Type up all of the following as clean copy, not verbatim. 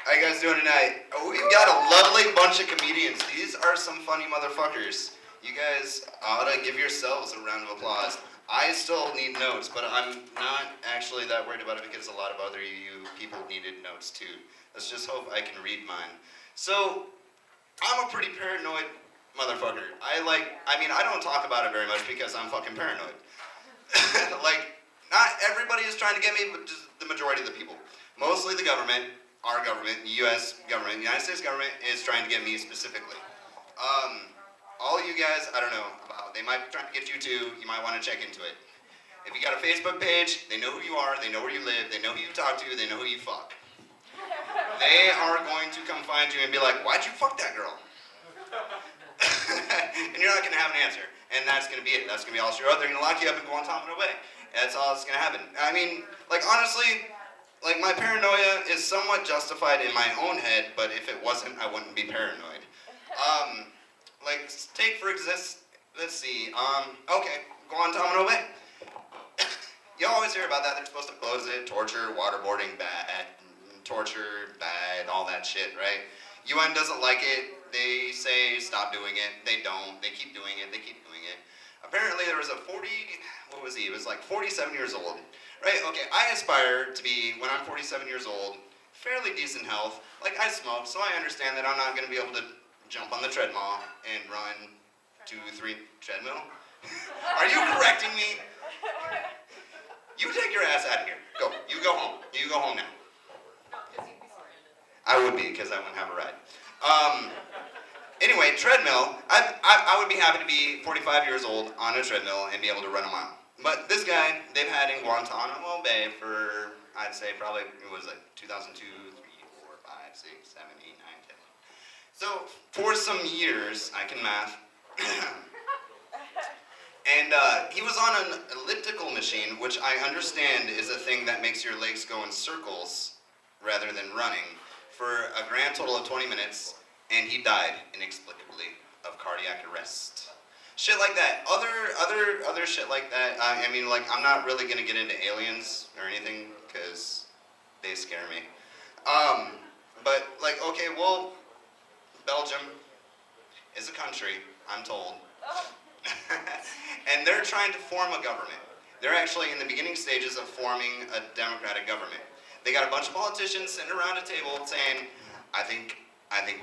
How you guys doing tonight? Oh, we've got a lovely bunch of comedians. These are some funny motherfuckers. You guys ought to give yourselves a round of applause. I still need notes, but I'm not actually that worried about it because a lot of other you people needed notes too. Let's just hope I can read mine. So, I'm a pretty paranoid motherfucker. I don't talk about it very much because I'm fucking paranoid. Like, not everybody is trying to get me, but just the majority of the people. Mostly the government, our government, the U.S. government, the United States government is trying to get me specifically. All of you guys, I don't know about. They might be trying to get you too. You might want to check into it. If you got a Facebook page, they know who you are, they know where you live, they know who you talk to, they know who you fuck. They are going to come find you and be like, why'd you fuck that girl? And you're not going to have an answer. And that's going to be it. That's going to be all she wrote. They're going to lock you up and Guantanamo Bay. That's all that's going to happen. I mean, like, honestly, like, my paranoia is somewhat justified in my own head, but if it wasn't, I wouldn't be paranoid. Like, take for let's see, okay, Guantanamo Bay. You always hear about that. They're supposed to close it, torture, waterboarding, bad, torture, bad, all that shit, right? UN doesn't like it. They say stop doing it. They don't. They keep doing it. They keep doing it. Apparently there was a he was like 47 years old, right? Okay, I aspire to be, when I'm 47 years old, fairly decent health. Like, I smoke, so I understand that I'm not going to be able to jump on the treadmill and run 2, 3 treadmill. Are you correcting me? You take your ass out of here. Go. You go home. You go home now. I would be, because I wouldn't have a ride. Anyway, treadmill. I would be happy to be 45 years old on a treadmill and be able to run a mile. But this guy, they've had in Guantanamo Bay for, I'd say probably, it was like 2002, 3, 4, 5, 6, 7, 8, 9, 10. So, for some years, I can math. And he was on an elliptical machine, which I understand is a thing that makes your legs go in circles rather than running, for a grand total of 20 minutes, and he died inexplicably of cardiac arrest. Shit like that. Other shit like that. I mean, like, I'm not really gonna get into aliens or anything, because they scare me. But, like, okay, well, Belgium is a country, I'm told. And they're trying to form a government. They're actually in the beginning stages of forming a democratic government. They got a bunch of politicians sitting around a table saying, I think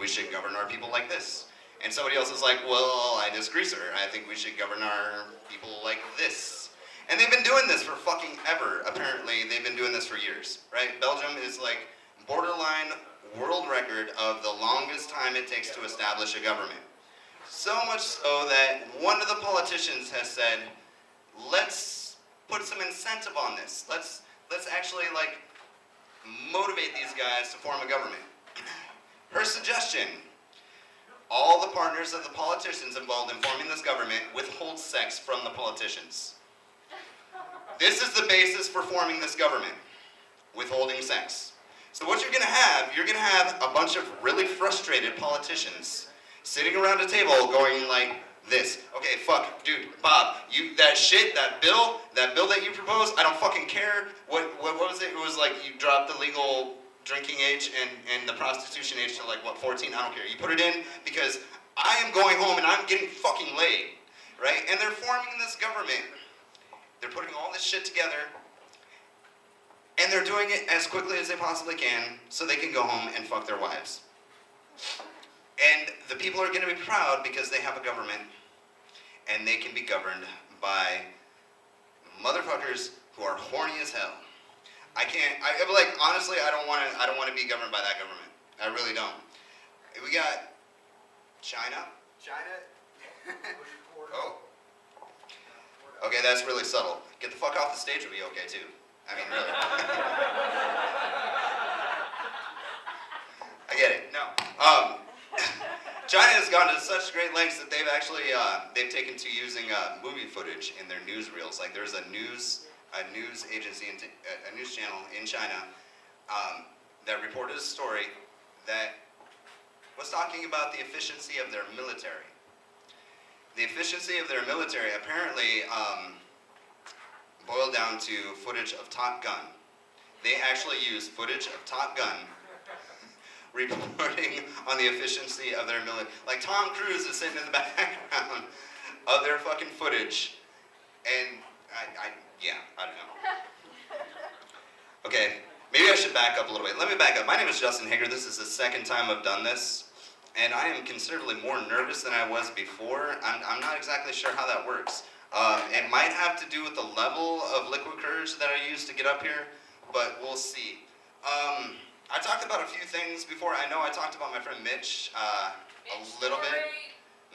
we should govern our people like this. And somebody else is like, well, I disagree, sir. I think we should govern our people like this. And they've been doing this for fucking ever, apparently. They've been doing this for years, right? Belgium is like borderline world record of the longest time it takes to establish a government. So much so that one of the politicians has said, let's put some incentive on this. Let's actually, like, motivate these guys to form a government. Her suggestion: all the partners of the politicians involved in forming this government withhold sex from the politicians. This is the basis for forming this government: withholding sex. So what you're going to have a bunch of really frustrated politicians sitting around a table going like this. Okay, fuck, dude, Bob, that bill that you proposed, I don't fucking care. What was it? It was like you dropped the legal drinking age and the prostitution age to, like, what, 14? I don't care. You put it in because I am going home and I'm getting fucking laid, right? And they're forming this government. They're putting all this shit together, and they're doing it as quickly as they possibly can so they can go home and fuck their wives. And the people are going to be proud because they have a government, and they can be governed by motherfuckers who are horny as hell. Honestly, I don't want to be governed by that government. I really don't. We got China. Oh. Okay, that's really subtle. Get the fuck off the stage would be okay too. I mean, really. I get it. No. China has gone to such great lengths that they've actually they've taken to using movie footage in their newsreels. Like, there's a news agency, a news channel in China that reported a story that was talking about the efficiency of their military. The efficiency of their military apparently boiled down to footage of Top Gun. They actually used footage of Top Gun reporting on the efficiency of their military. Like Tom Cruise is sitting in the background of their fucking footage. And yeah, I don't know. Okay, maybe I should back up a little bit. Let me back up. My name is Justin Hager. This is the second time I've done this. And I am considerably more nervous than I was before. I'm not exactly sure how that works. It might have to do with the level of liquid courage that I used to get up here, but we'll see. I talked about a few things before. I know I talked about my friend Mitch a little bit.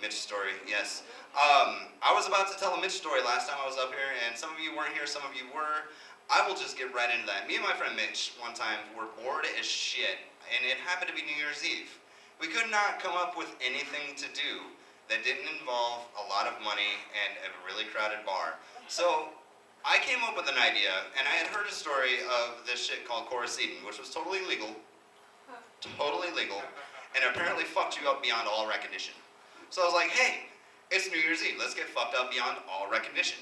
Mitch story, yes. I was about to tell a Mitch story last time I was up here, and some of you weren't here, some of you were. I will just get right into that. Me and my friend Mitch, one time, were bored as shit, and it happened to be New Year's Eve. We could not come up with anything to do that didn't involve a lot of money and a really crowded bar. So I came up with an idea, and I had heard a story of this shit called Coruscant, which was totally legal, and apparently fucked you up beyond all recognition. So I was like, hey, it's New Year's Eve, let's get fucked up beyond all recognition.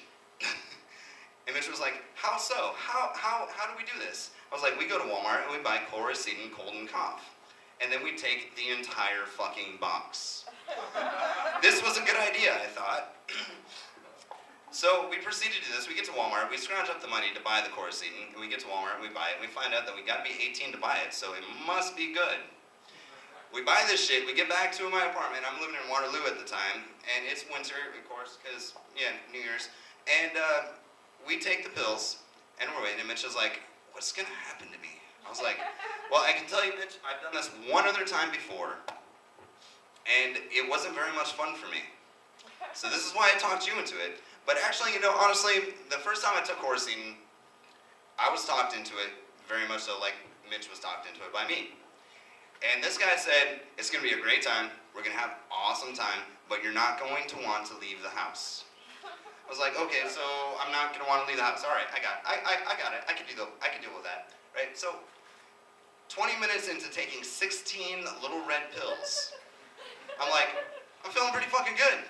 And Mitch was like, how so? How do we do this? I was like, we go to Walmart and we buy Coruscant cold and cough. And then we take the entire fucking box. This was a good idea, I thought. So we proceeded to do this. We get to Walmart, we scrounge up the money to buy the Coruscant, and we get to Walmart and we buy it, and we find out that we gotta be 18 to buy it, so it must be good. We buy this shit, we get back to my apartment, I'm living in Waterloo at the time, and it's winter, of course, because, yeah, New Year's, and we take the pills, and we're waiting, and Mitch is like, what's gonna happen to me? I was like, well, I can tell you, Mitch, I've done this one other time before, and it wasn't very much fun for me. So this is why I talked you into it. But actually, you know, honestly, the first time I took Coruscant, I was talked into it very much so like Mitch was talked into it by me. And this guy said, it's gonna be a great time, we're gonna have an awesome time, but you're not going to want to leave the house. I was like, okay, so I'm not gonna want to leave the house. All right, I got it. I can deal with that, right? So 20 minutes into taking 16 little red pills, I'm like, I'm feeling pretty fucking good.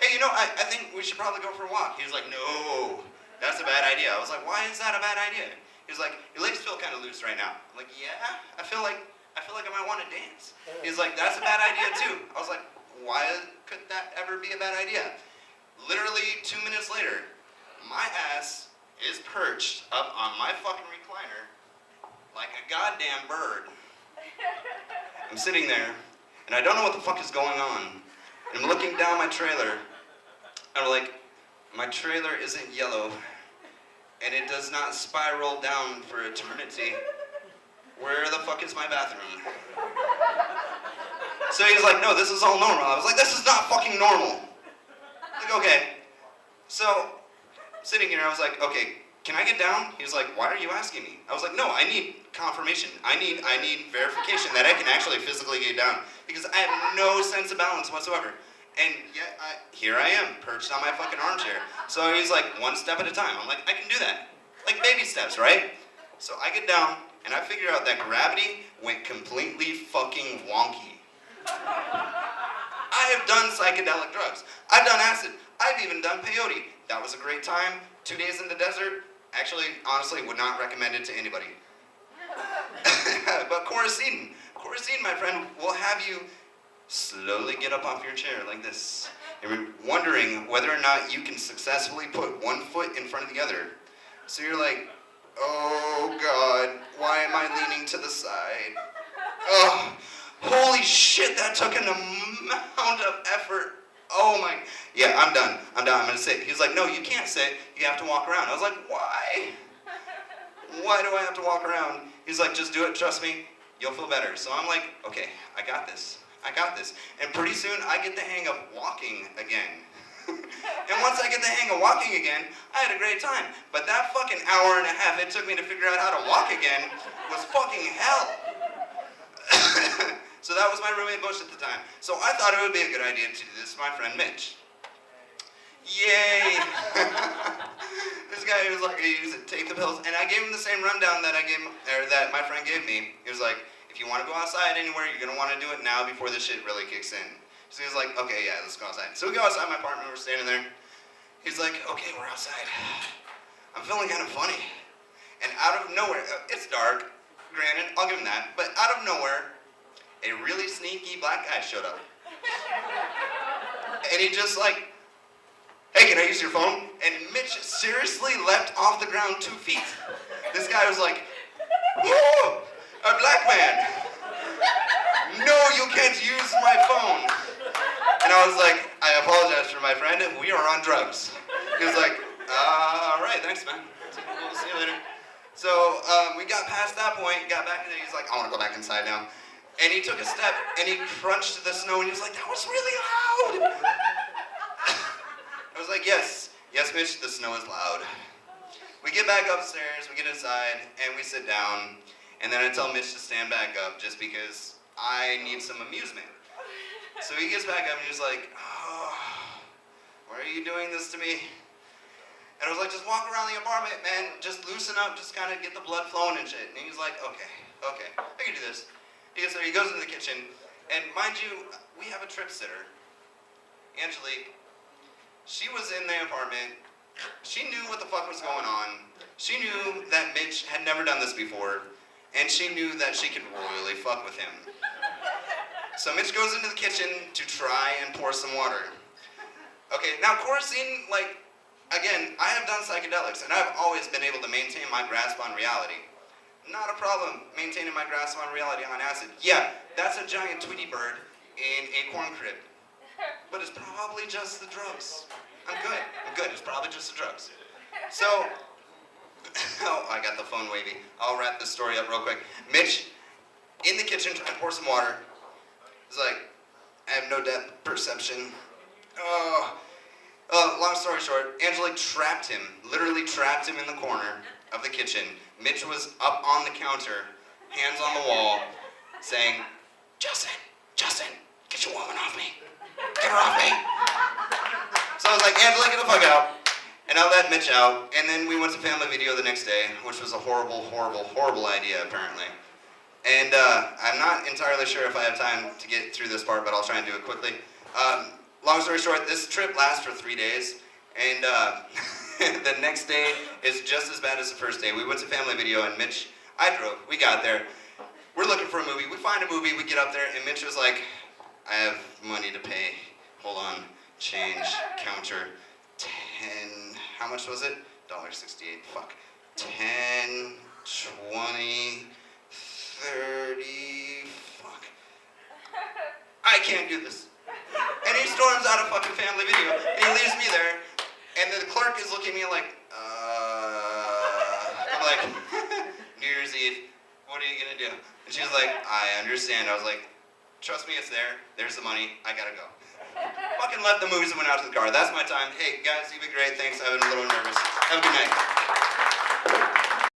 Hey, you know, I think we should probably go for a walk. He was like, no, that's a bad idea. I was like, why is that a bad idea? He was like, your legs feel kind of loose right now. I'm like, yeah, I feel like I might want to dance. He's like, that's a bad idea too. I was like, why could that ever be a bad idea? Literally 2 minutes later, my ass is perched up on my fucking recliner like a goddamn bird. I'm sitting there, and I don't know what the fuck is going on. I'm looking down my trailer, and I'm like, my trailer isn't yellow, and it does not spiral down for eternity. Where the fuck is my bathroom? So he's like, no, this is all normal. I was like, this is not fucking normal. Like, okay. So, sitting here, I was like, okay, can I get down? He was like, why are you asking me? I was like, no, I need confirmation. I need verification that I can actually physically get down, because I have no sense of balance whatsoever. And yet, here I am, perched on my fucking armchair. So he's like, one step at a time. I'm like, I can do that. Like baby steps, right? So I get down, and I figure out that gravity went completely fucking wonky. I have done psychedelic drugs. I've done acid. I've even done peyote. That was a great time. 2 days in the desert. Actually, honestly, would not recommend it to anybody. But Coruscant, my friend, will have you slowly get up off your chair like this. And you're wondering whether or not you can successfully put one foot in front of the other. So you're like, oh God, why am I leaning to the side? Oh, holy shit, that took an amount of effort. Oh my, yeah, I'm done, I'm gonna sit. He's like, no, you can't sit, you have to walk around. I was like, why? Why do I have to walk around? He's like, just do it, trust me, you'll feel better. So I'm like, okay, I got this. And pretty soon, I get the hang of walking again. And once I get the hang of walking again, I had a great time. But that fucking hour and a half it took me to figure out how to walk again was fucking hell. So that was my roommate Bush at the time. So I thought it would be a good idea to do this with my friend Mitch. Yay! This guy was like, he used to take the pills, and I gave him the same rundown that that my friend gave me. He was like, if you want to go outside anywhere, you're gonna want to do it now before this shit really kicks in. So he was like, okay, yeah, let's go outside. So we go outside my apartment, we're standing there. He's like, okay, we're outside. I'm feeling kind of funny. And out of nowhere, it's dark, granted, I'll give him that, but out of nowhere, a really sneaky black guy showed up. And he just like, hey, can I use your phone? And Mitch seriously leapt off the ground 2 feet. This guy was like, whoa, a black man. No, you can't use my phone. And I was like, I apologize for my friend, we are on drugs. He was like, all right, thanks, man. We'll see you later. So we got past that point, got back into it. He's like, I want to go back inside now. And he took a step and he crunched the snow and he was like, that was really loud. I was like, yes, Mitch, the snow is loud. We get back upstairs, we get inside, and we sit down. And then I tell Mitch to stand back up just because I need some amusement. So he gets back up and he's like, oh, why are you doing this to me? And I was like, just walk around the apartment, man. Just loosen up, just kind of get the blood flowing and shit. And he's like, okay, I can do this. He goes into the kitchen, and mind you, we have a trip sitter. Angelique, she was in the apartment. She knew what the fuck was going on. She knew that Mitch had never done this before, and she knew that she could royally fuck with him. So Mitch goes into the kitchen to try and pour some water. Okay, now chorusing, like, again, I have done psychedelics, and I've always been able to maintain my grasp on reality. Not a problem maintaining my grasp on reality on acid. Yeah, that's a giant Tweety bird in a corn crib. But it's probably just the drugs. I'm good, it's probably just the drugs. So, oh, I got the phone wavy. I'll wrap this story up real quick. Mitch, in the kitchen trying to pour some water. He's like, I have no depth perception. Long story short, Angelique trapped him, literally trapped him in the corner of the kitchen. Mitch was up on the counter, hands on the wall, saying, Justin, get your woman off me. Get her off me. So I was like, Angelique, get the fuck out. And I let Mitch out, and then we went to family video the next day, which was a horrible idea, apparently. And I'm not entirely sure if I have time to get through this part, but I'll try and do it quickly. Long story short, this trip lasts for 3 days, and the next day is just as bad as the first day. We went to family video, and Mitch, I drove, we got there. We're looking for a movie. We find a movie, we get up there, and Mitch was like, I have money to pay. Hold on, change, counter, 10, how much was it? $1.68, fuck. 10, 20, 30, fuck. I can't do this. And he storms out of fucking family video, and he leaves me there, and the clerk is looking at me like, I'm like, New Year's Eve, what are you gonna do? And she was like, I understand. I was like, trust me, it's there. There's the money. I gotta go. Fucking left the movies and went out to the car. That's my time. Hey, guys, you've been great. Thanks. I've been a little nervous. Have a good night.